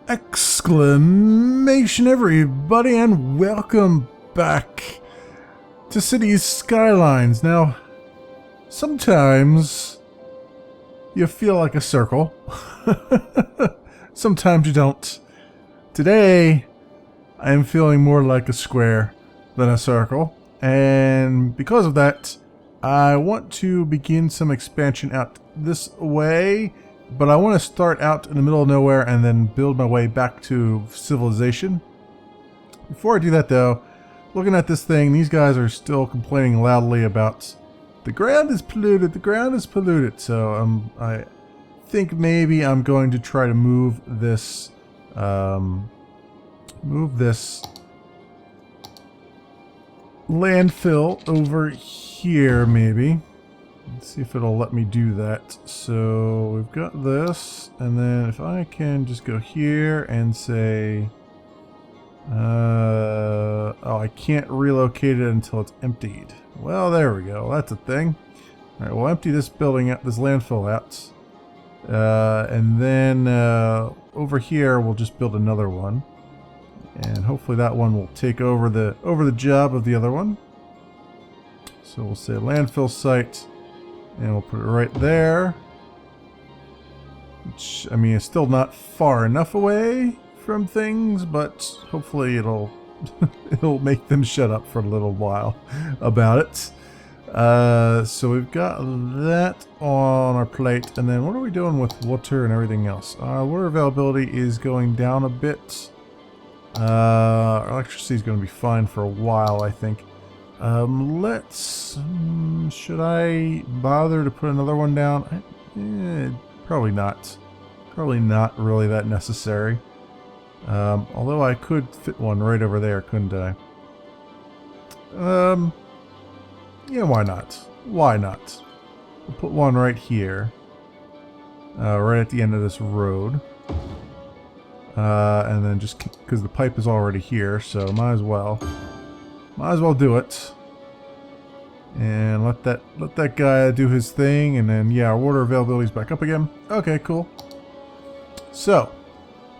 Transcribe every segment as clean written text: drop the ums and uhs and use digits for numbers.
Exclamation everybody, and welcome back to Cities Skylines. Now, sometimes you feel like a circle. Sometimes you don't. Today, I am feeling more like a square than a circle. And because of that, I want to begin some expansion out this way. But I want to start out in the middle of nowhere and then build my way back to civilization. Before I do that though, looking at this thing, these guys are still complaining loudly about the ground is polluted, the ground is polluted. So I think maybe I'm going to try to move this landfill over here maybe. Let's see if it'll let me do that. So we've got this, and then if I can just go here and say, oh, I can't relocate it until it's emptied. Well, there we go. That's a thing. All right, we'll empty this building out, this landfill out, and then over here we'll just build another one, and hopefully that one will take over the job of the other one. So we'll say landfill site. And we'll put it right there. Which, I mean, it's still not far enough away from things, but hopefully it'll it'll make them shut up for a little while about it. So we've got that on our plate, and then what are we doing with water and everything else? Our water availability is going down a bit. Our electricity is going to be fine for a while, I think. Should I bother to put another one down? Probably not. Probably not really that necessary. Although I could fit one right over there, couldn't I? Yeah, why not? Why not? We'll put one right here. Right at the end of this road. And then just because the pipe is already here, so might as well. Might as well do it. And let that guy do his thing, and then yeah, our water availability is back up again. Okay, cool. So,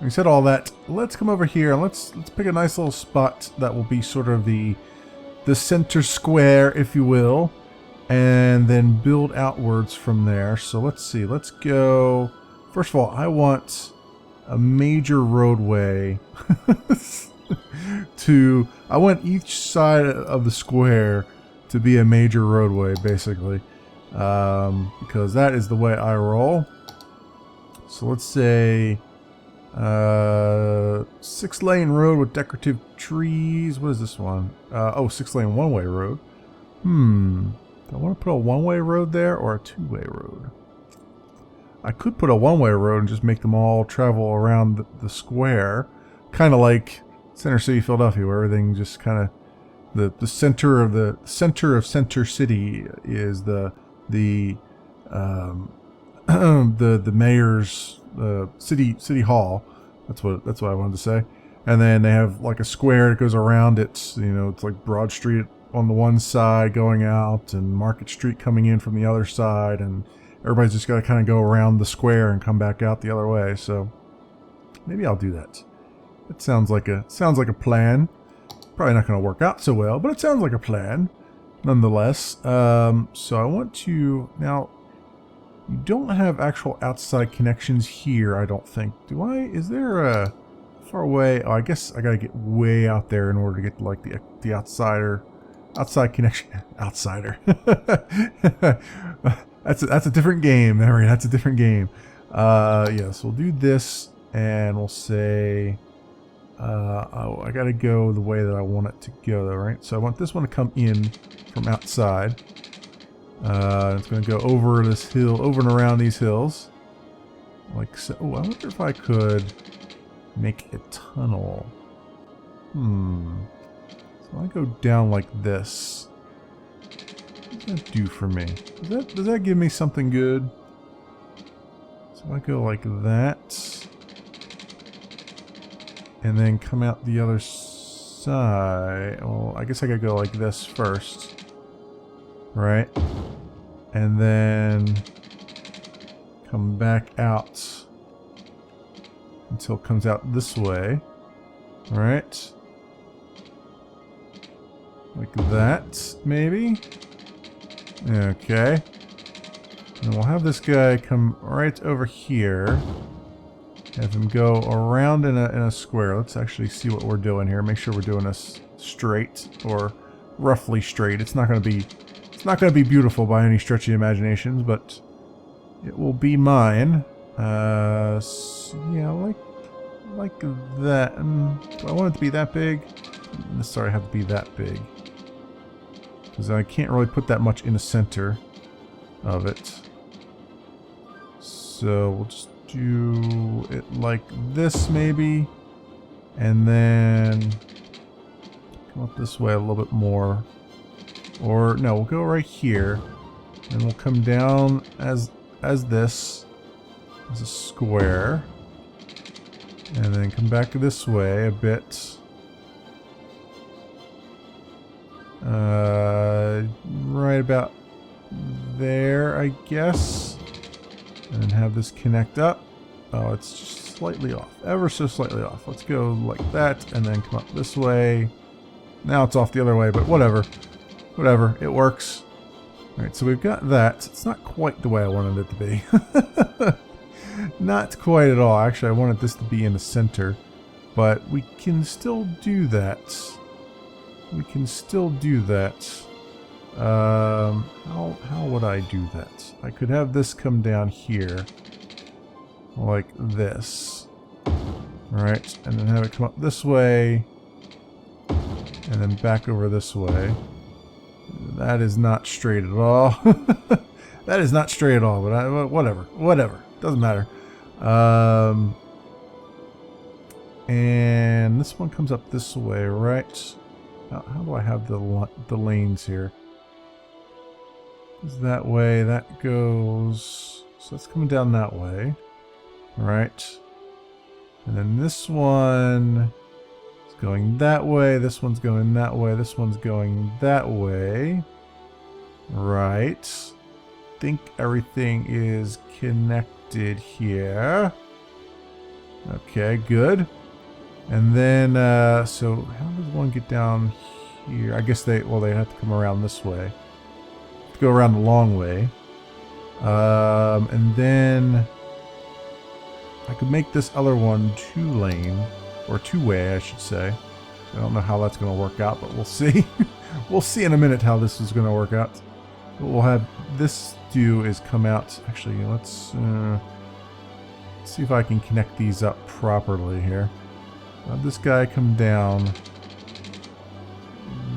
we said all that. Let's come over here and let's pick a nice little spot that will be sort of the center square, if you will, and then build outwards from there. So let's see. Let's go. First of all, I want a major roadway I want each side of the square to be a major roadway, basically, because that is the way I roll. So let's say 6-lane road with decorative trees. What is this one? Oh, 6-lane one-way road. Do I want to put a one-way road there or a two-way road? I could put a one-way road and just make them all travel around the square, kind of like Center City, Philadelphia, where everything just kind of the center of Center City is the mayor's city hall. That's what I wanted to say. And then they have like a square that goes around it. You know, it's like Broad Street on the one side going out, and Market Street coming in from the other side, and everybody's just got to kind of go around the square and come back out the other way. So maybe I'll do that. It sounds like a plan. Probably not going to work out so well, but it sounds like a plan, nonetheless. So I want to now. You don't have actual outside connections here, I don't think. Do I? Is there a far away? Oh, I guess I got to get way out there in order to get like the outside connection. Outsider. That's a different game, Mary. That's a different game. Yes, we'll do this, and we'll say. Oh, I gotta go the way that I want it to go, though, right? So I want this one to come in from outside. It's gonna go over this hill, over and around these hills, like so. Oh, I wonder if I could make a tunnel. So I go down like this. What does that do for me? Does that give me something good? So I go like that. And then come out the other side. Well, I guess I gotta go like this first. Right? And then come back out until it comes out this way. Alright. Like that, maybe? Okay. And we'll have this guy come right over here. Have him go around in a square. Let's actually see what we're doing here. Make sure we're doing this straight, or roughly straight. It's not going to be beautiful by any stretch of the imagination, but it will be mine. Yeah, like that. Do I want it to be that big? It doesn't necessarily have to be that big, because I can't really put that much in the center of it. So we'll just do it like this maybe, and then come up this way a little bit more. Or no, we'll go right here, and we'll come down as this, as a square, and then come back this way a bit. Right about there, I guess. And then have this connect up. Oh, it's just slightly off. Ever so slightly off. Let's go like that, and then come up this way. Now it's off the other way, but whatever. Whatever, it works. Alright, so we've got that. It's not quite the way I wanted it to be. Not quite at all. Actually, I wanted this to be in the center. But we can still do that. We can still do that. How would I do that? I could have this come down here. Like this. Right, and then have it come up this way. And then back over this way. That is not straight at all. That is not straight at all, but whatever. Doesn't matter. And this one comes up this way, right? How do I have the lanes here? Is that way, that goes... So that's coming down that way. Right. And then this one is going that way, this one's going that way, this one's going that way. Right. Think everything is connected here. Okay, good. And then, so how does one get down here? I guess they have to come around this way. Go around the long way. And then I could make this other one 2-lane, or 2-way, I should say. I don't know how that's going to work out, but we'll see. We'll see in a minute how this is going to work out. What we'll have this do is come out. Actually, let's see if I can connect these up properly here. Have this guy come down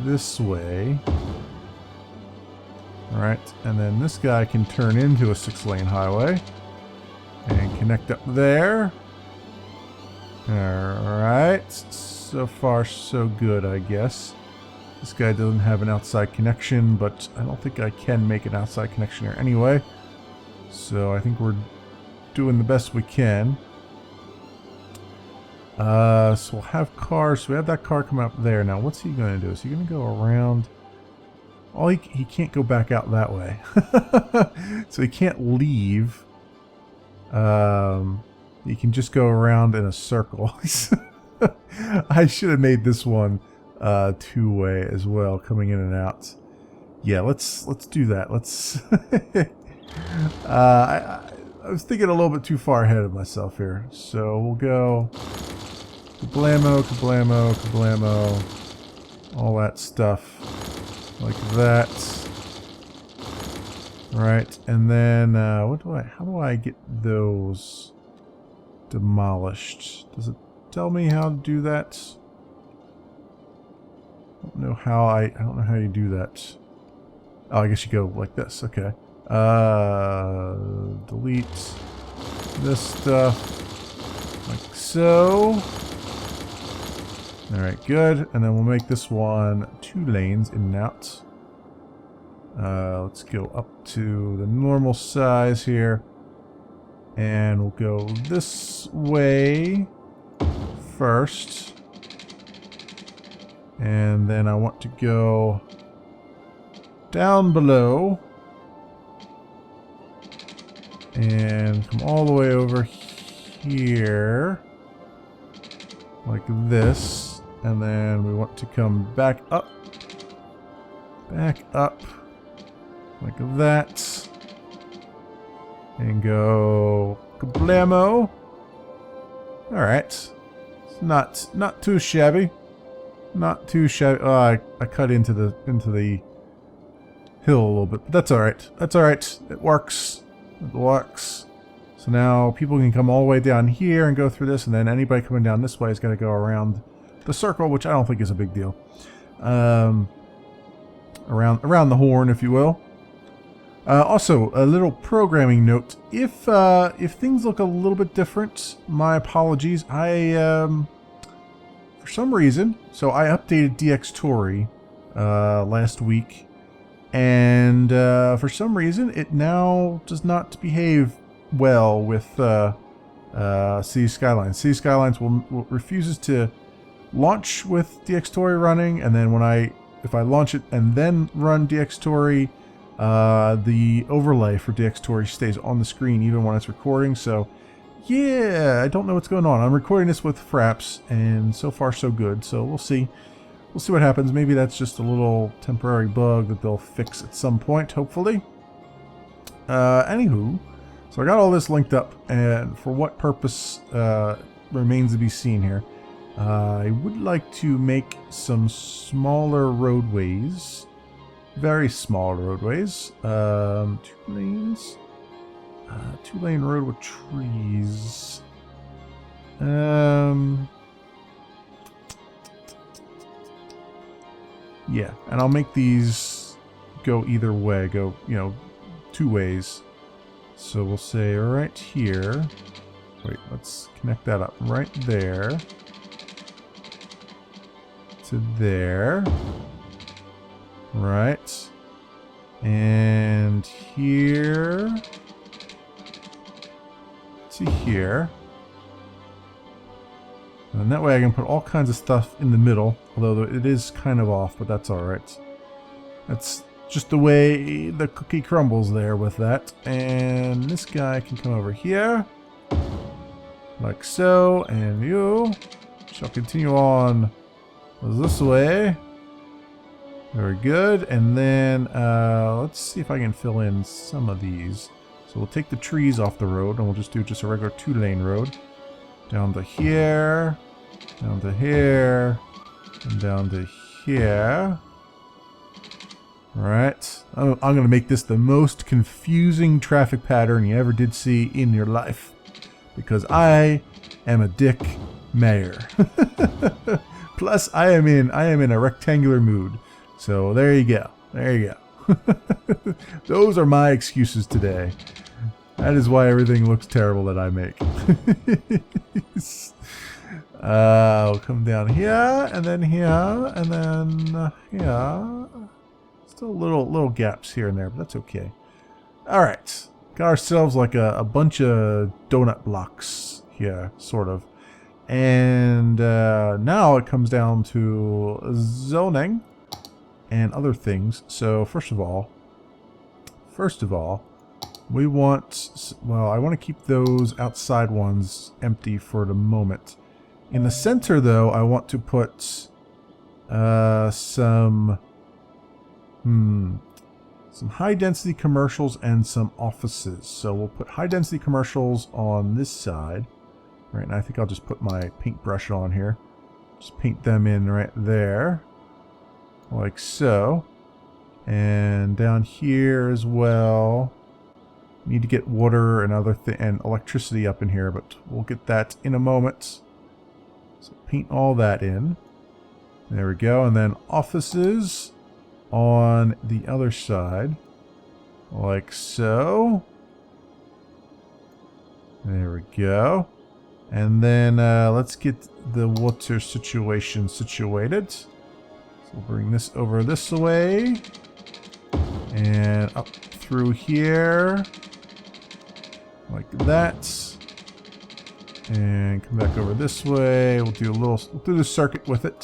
this way. Alright, and then this guy can turn into a 6-lane highway and connect up there. Alright, so far so good, I guess. This guy doesn't have an outside connection, but I don't think I can make an outside connection here anyway. So I think we're doing the best we can. So we'll have cars. So we have that car come up there. Now, what's he going to do? Is he going to go around? Oh, he can't go back out that way. So he can't leave. He can just go around in a circle. I should have made this one 2-way as well, coming in and out. Yeah, let's do that. Let's. I was thinking a little bit too far ahead of myself here. So we'll go kablamo, kablamo, kablamo, all that stuff like that. Right, and then how do I get those demolished? Does it tell me how to do that? I don't know how you do that. Oh, I guess you go like this. Okay. Delete this stuff like so. Alright, good. And then we'll make this one 2 lanes in and out. Let's go up to the normal size here. And we'll go this way first. And then I want to go down below. And come all the way over here. like this. And then we want to come back up. Back up. Like that. And go kablamo. Alright. It's not too shabby. Not too shabby. Oh, I cut into the hill a little bit, but that's alright. That's alright. It works. It works. So now people can come all the way down here and go through this, and then anybody coming down this way is going to go around the circle, which I don't think is a big deal. Around the horn, if you will. Also, a little programming note. If things look a little bit different, my apologies. For some reason, so I updated DxTory last week, and for some reason it now does not behave well with City Skylines. City Skylines refuses to launch with DxTory running, and then if I launch it and then run DxTory, the overlay for DxTory stays on the screen even when it's recording. So yeah, I don't know what's going on. I'm recording this with Fraps, and so far so good. So we'll see. We'll see what happens. Maybe that's just a little temporary bug that they'll fix at some point, hopefully. Anywho, so I got all this linked up, and for what purpose remains to be seen here. I would like to make some smaller roadways. Very small roadways. 2 lanes. 2-lane road with trees. Yeah, and I'll make these go either way. Go, 2 ways. So we'll say right here. Wait, let's connect that up. Right there. To there. Right. And here. To here. And that way I can put all kinds of stuff in the middle. Although it is kind of off, but that's alright. That's just the way the cookie crumbles there with that. And this guy can come over here. Like so. And you shall continue on this way. Very good. And then let's see if I can fill in some of these. So we'll take the trees off the road and we'll just do a regular 2-lane road. Down to here. Down to here. And down to here. Alright. I'm going to make this the most confusing traffic pattern you ever did see in your life. Because I am a dick mayor. Plus, I am in a rectangular mood. So there you go. There you go. Those are my excuses today. That is why everything looks terrible that I make. We'll come down here, and then here, and then here. Still little gaps here and there, but that's okay. Alright. Got ourselves like a bunch of donut blocks here, sort of. And now it comes down to zoning and other things. So first of all, we want, well, I want to keep those outside ones empty for the moment. In the center, though, I want to put some high-density commercials and some offices. So we'll put high-density commercials on this side. Right, and I think I'll just put my paintbrush on here. Just paint them in right there. Like so. And down here as well. Need to get water and and electricity up in here, but we'll get that in a moment. So paint all that in. There we go. And then offices on the other side. Like so. There we go. And then let's get the water situation situated. So we'll bring this over this way. And up through here. Like that. And come back over this way. We'll do the circuit with it.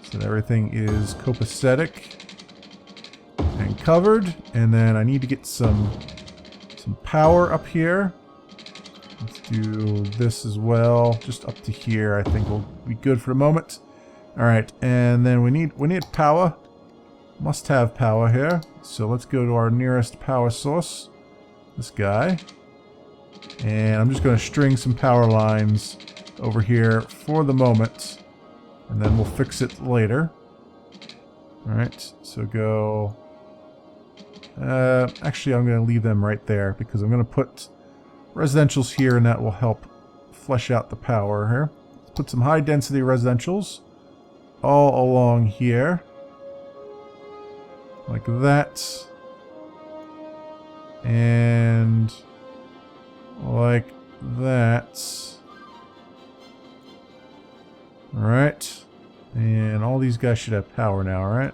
So that everything is copacetic and covered. And then I need to get some power up here. Let's do this as well, just up to here. I think will be good for the moment. All right, and then we need power. Must have power here. So let's go to our nearest power source. This guy. And I'm just going to string some power lines over here for the moment. And then we'll fix it later. Alright, so go... actually, I'm going to leave them right there because I'm going to put residentials here and that will help flesh out the power here. Let's put some high density residentials all along here. Like that. And like that. Alright. And all these guys should have power now, right?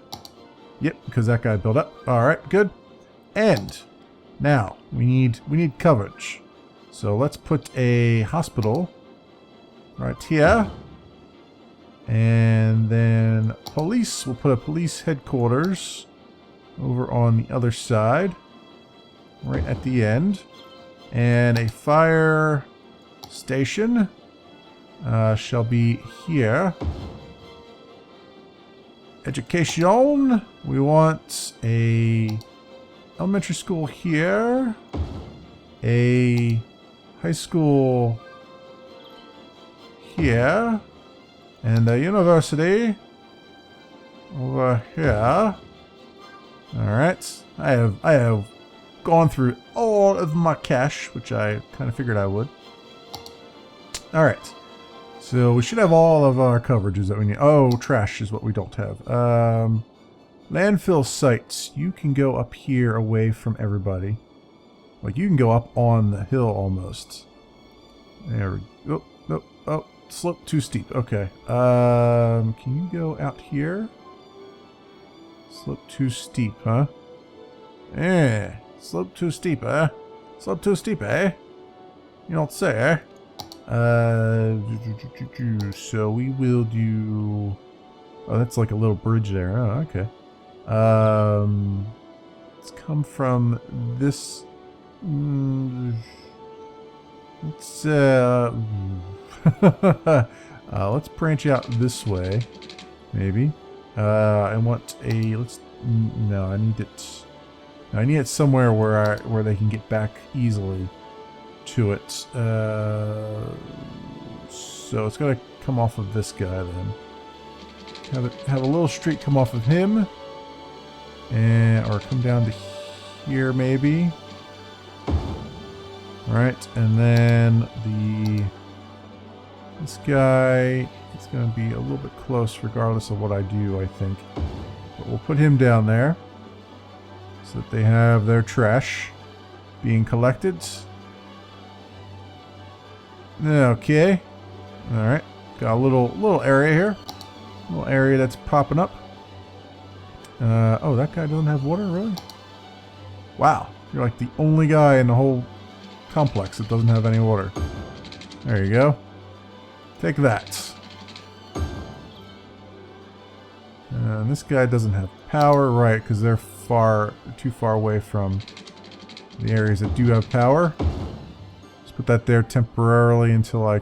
Yep, because that guy built up. Alright, good. And now we need coverage. So let's put a hospital right here. And then police, we'll put a police headquarters over on the other side, right at the end. And a fire station shall be here. Education, we want a elementary school here, a high school here, and a university over here. Alright, I have gone through all of my cash, which I kind of figured I would. Alright, so we should have all of our coverages that we need. Oh, trash is what we don't have. Landfill sites, you can go up here away from everybody. Like, you can go up on the hill almost. There we go. Oh, slope too steep. Okay. Can you go out here? Slope too steep, huh? Slope too steep, eh? Slope too steep, eh? You don't say, eh? So we will do... Oh, that's like a little bridge there. Oh, okay. Let's come from this... let's branch out this way, maybe. I want a... No, I need it... I need it somewhere where they can get back easily to it. So it's got to come off of this guy then. Have a little street come off of him, or come down to here maybe. Right, and then this guy, it's going to be a little bit close regardless of what I do, I think. But we'll put him down there so that they have their trash being collected. Okay. Alright, got a little area here. Little area that's popping up. Oh, that guy doesn't have water, really? Wow, you're like the only guy in the whole complex that doesn't have any water. There you go. Take that. And this guy doesn't have power, right? Because they're too far away from the areas that do have power. Let's put that there temporarily until I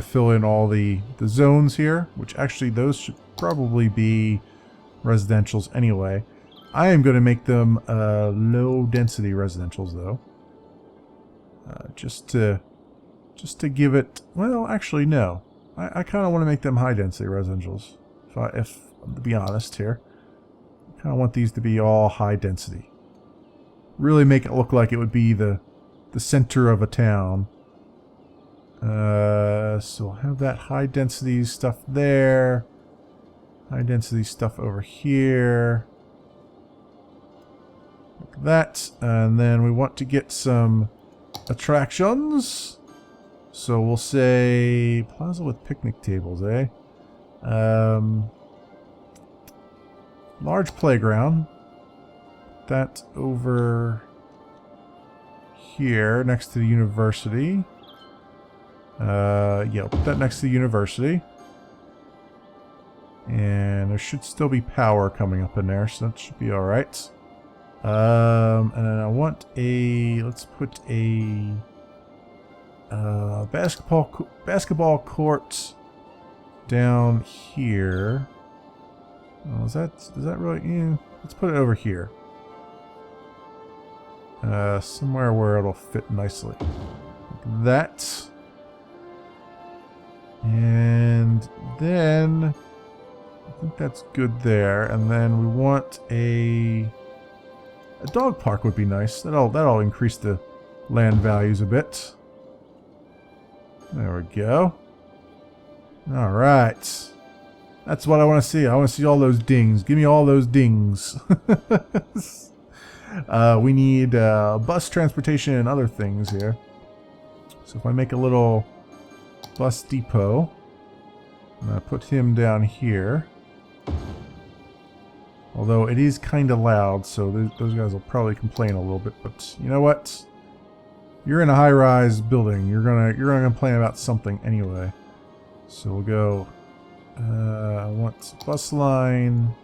fill in all the zones here, which actually those should probably be residentials anyway. I am going to make them low density residentials though. Just to give it, well, actually no. I kind of want to make them high density residentials. If to be honest here, I kind of want these to be all high density. Really make it look like it would be the center of a town. So I'll have that high density stuff there. High density stuff over here. Like that. And then we want to get some attractions. So we'll say plaza with picnic tables, eh? Large playground. That over here next to the university. Yeah, put that next to the university. And there should still be power coming up in there, so that should be alright. And then I want let's put a basketball court down here. Oh, is that really? Yeah, let's put it over here. Somewhere where it'll fit nicely. Like that. And then I think that's good there. And then we want a dog park would be nice. That'll increase the land values a bit. There we go. All right. That's what I want to see. I want to see all those dings. Give me all those dings. We need bus transportation and other things here. So if I make a little bus depot, I'm going to put him down here. Although it is kind of loud, so those guys will probably complain a little bit. But you know what? You're in a high-rise building. You're gonna complain about something anyway. So we'll go. I want bus line.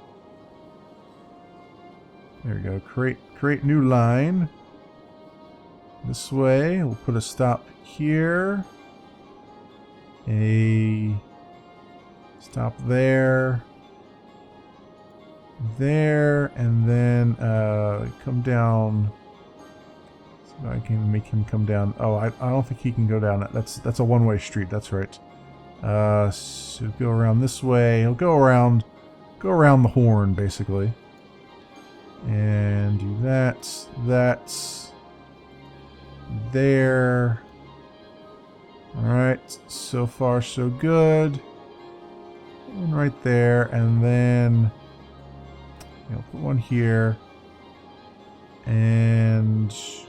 There we go. Create new line. This way. We'll put a stop here. A stop there. There, and then come down. So I can make him come down. Oh, I don't think he can go down. That's a one-way street. That's right. So go around this way. He'll go around the horn basically, and do that. That's there. All right. So far, so good. One right there, and then. I'll put one here. And which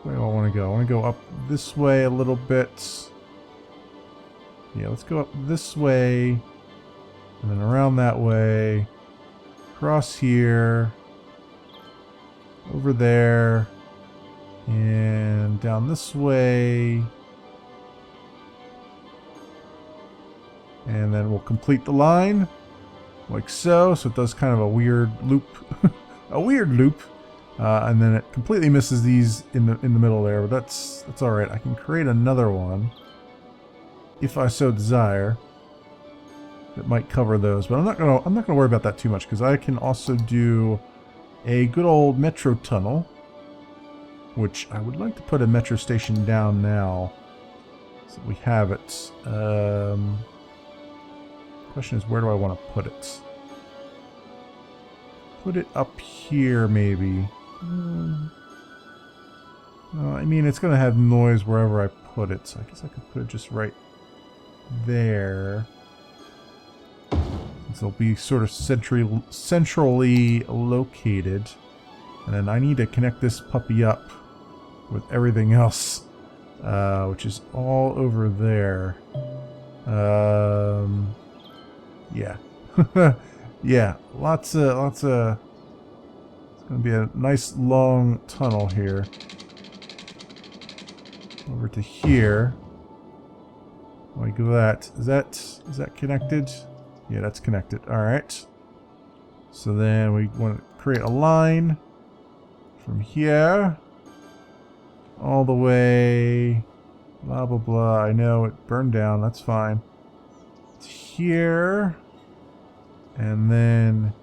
way do I want to go? I want to go up this way a little bit. Yeah, let's go up this way. And then around that way. Across here. Over there. And down this way. And then we'll complete the line. Like so. So it does kind of a weird loop. A weird loop. And then it completely misses these in the middle there, but that's all right. I can create another one if I so desire. That might cover those, but I'm not gonna worry about that too much because I can also do a good old metro tunnel, which I would like to put a metro station down now, so we have it. Question is, where do I want to put it? Put it up here, maybe. I mean, it's going to have noise wherever I put it, so I guess I could put it just right there. Since it'll be sort of centrally located. And then I need to connect this puppy up with everything else, which is all over there. Yeah. Yeah, lots of it's gonna be a nice long tunnel here. Over to here. Like that. Is that connected? Yeah, that's connected. Alright. So then we want to create a line from here all the way blah blah blah. I know it burned down, that's fine. It's here. And then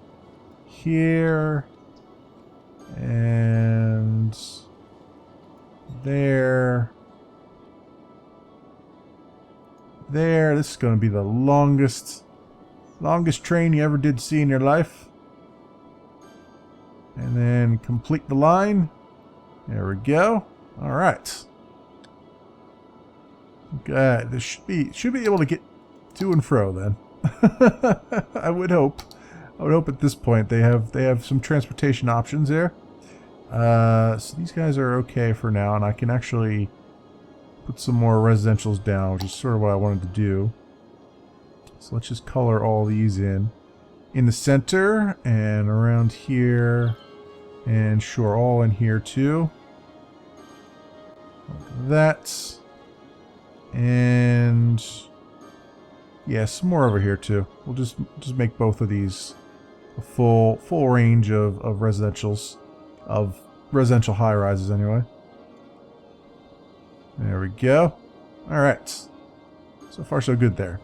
here and there. There. This is going to be the longest train you ever did see in your life. And then complete the line. There we go. All right. Okay, this should be able to get to and fro then. I would hope. I would hope at this point they have some transportation options there. So these guys are okay for now, and I can actually put some more residentials down, which is sort of what I wanted to do. So let's just color all these in the center and around here, and sure, all in here too. Like that, and yeah, some more over here too. We'll just make both of these a full range of residentials, of residential high rises anyway. There we go. All right. So far, so good there.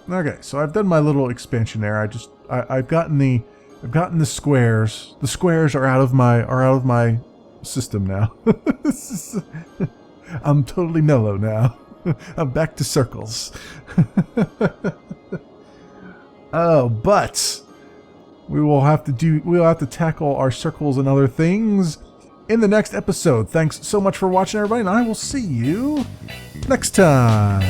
Okay, so I've done my little expansion there. I've gotten the squares. The squares are out of my system now. I'm totally mellow now. I'm back to circles. Oh, but we'll have to tackle our circles and other things in the next episode. Thanks so much for watching, everybody, and I will see you next time.